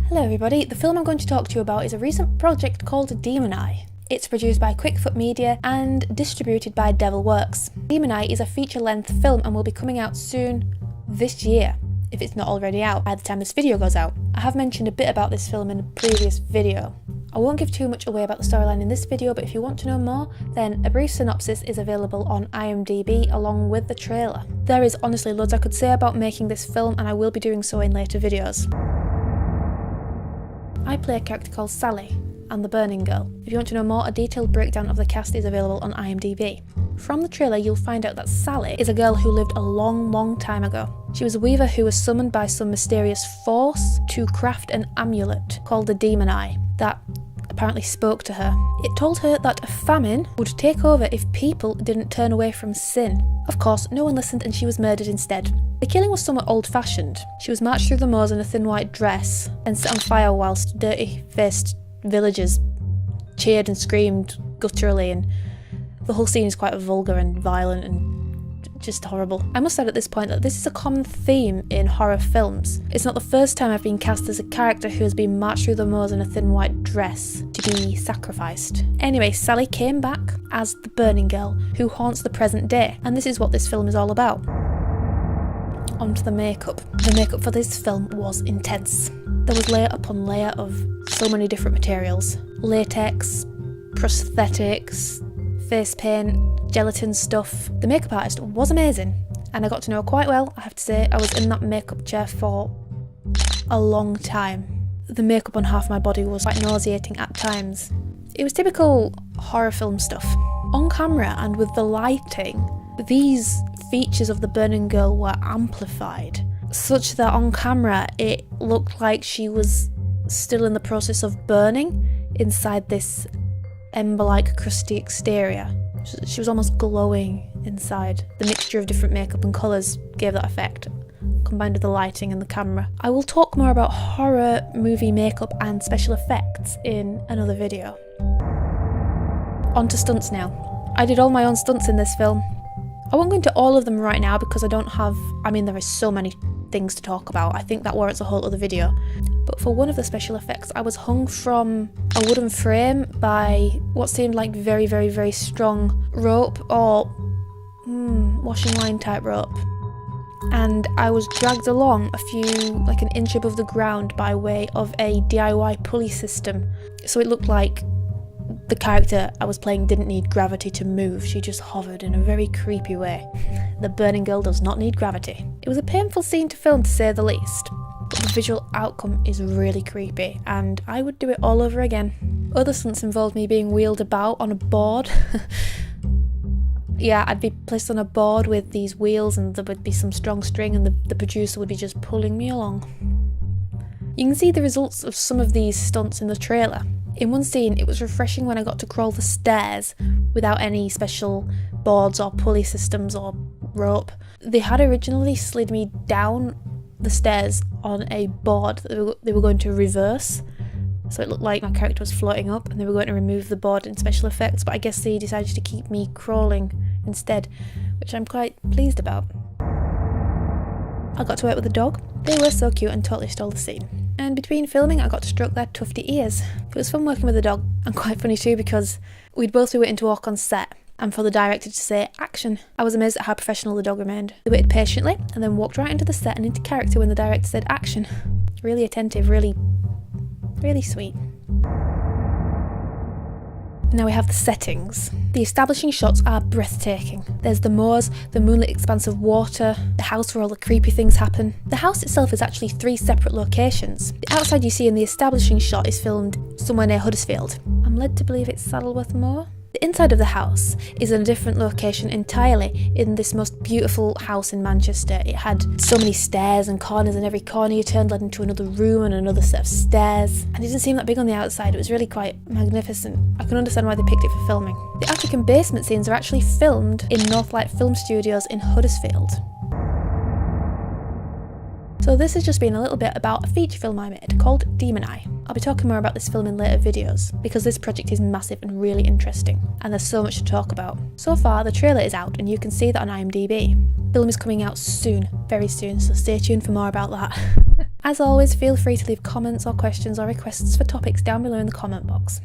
Hello everybody, the film I'm going to talk to you about is a recent project called Demon Eye. It's produced by Quickfoot Media and distributed by Devil Works. Demon Eye is a feature-length film and will be coming out soon this year, if it's not already out by the time this video goes out. I have mentioned a bit about this film in a previous video. I won't give too much away about the storyline in this video, but if you want to know more, then a brief synopsis is available on IMDb along with the trailer. There is honestly loads I could say about making this film, and I will be doing so in later videos. I play a character called Sally, and the Burning Girl. If you want to know more, a detailed breakdown of the cast is available on IMDb. From the trailer, you'll find out that Sally is a girl who lived a long time ago. She was a weaver who was summoned by some mysterious force to craft an amulet called the Demon Eye that apparently spoke to her. It told her that a famine would take over if people didn't turn away from sin. Of course, no one listened and she was murdered instead. The killing was somewhat old-fashioned. She was marched through the moors in a thin white dress and set on fire whilst dirty-faced villagers cheered and screamed gutturally, and the whole scene is quite vulgar and violent and just horrible. I must add at this point that this is a common theme in horror films. It's not the first time I've been cast as a character who has been marched through the moors in a thin white dress to be sacrificed. Anyway, Sally came back as the Burning Girl who haunts the present day, and this is what this film is all about. Onto the makeup. The makeup for this film was intense. There was layer upon layer of so many different materials. Latex, prosthetics, face paint, gelatin stuff. The makeup artist was amazing, and I got to know her quite well, I have to say. I was in that makeup chair for a long time. The makeup on half my body was quite nauseating at times. It was typical horror film stuff. On camera and with the lighting, these features of the Burning Girl were amplified, such that on camera it looked like she was still in the process of burning inside this ember-like crusty exterior. She was almost glowing inside. The mixture of different makeup and colours gave that effect, combined with the lighting and the camera. I will talk more about horror movie makeup and special effects in another video. On to stunts now. I did all my own stunts in this film. I won't go into all of them right now because there are so many things to talk about. I think that warrants a whole other video. But for one of the special effects, I was hung from a wooden frame by what seemed like very strong rope, or washing line type rope. And I was dragged along an inch above the ground by way of a DIY pulley system. So it looked like the character I was playing didn't need gravity to move, she just hovered in a very creepy way. The Burning Girl does not need gravity. It was a painful scene to film, to say the least, but the visual outcome is really creepy, and I would do it all over again. Other stunts involved me being wheeled about on a board. Yeah, I'd be placed on a board with these wheels and there would be some strong string, and the producer would be just pulling me along. You can see the results of some of these stunts in the trailer. In one scene, it was refreshing when I got to crawl the stairs without any special boards or pulley systems or rope. They had originally slid me down the stairs on a board that they were going to reverse, so it looked like my character was floating up and they were going to remove the board in special effects, but I guess they decided to keep me crawling instead, which I'm quite pleased about. I got to work with a dog. They were so cute and totally stole the scene. And between filming, I got to stroke their tufty ears. It was fun working with a dog, and quite funny too because we'd both be waiting to walk on set and for the director to say action. I was amazed at how professional the dog remained. They waited patiently and then walked right into the set and into character when the director said action. Really attentive, really sweet. Now we have the settings. The establishing shots are breathtaking. There's the moors, the moonlit expanse of water, the house where all the creepy things happen. The house itself is actually 3 separate locations. The outside you see in the establishing shot is filmed somewhere near Huddersfield. I'm led to believe it's Saddleworth Moor. The inside of the house is in a different location entirely, in this most beautiful house in Manchester. It had so many stairs and corners, and every corner you turned led into another room and another set of stairs. And it didn't seem that big on the outside. It was really quite magnificent. I can understand why they picked it for filming. The attic and basement scenes are actually filmed in Northlight Film Studios in Huddersfield. So this has just been a little bit about a feature film I made called Demon Eye. I'll be talking more about this film in later videos because this project is massive and really interesting, and there's so much to talk about. So far, the trailer is out and you can see that on IMDb. The film is coming out soon, very soon, so stay tuned for more about that. As always, feel free to leave comments or questions or requests for topics down below in the comment box.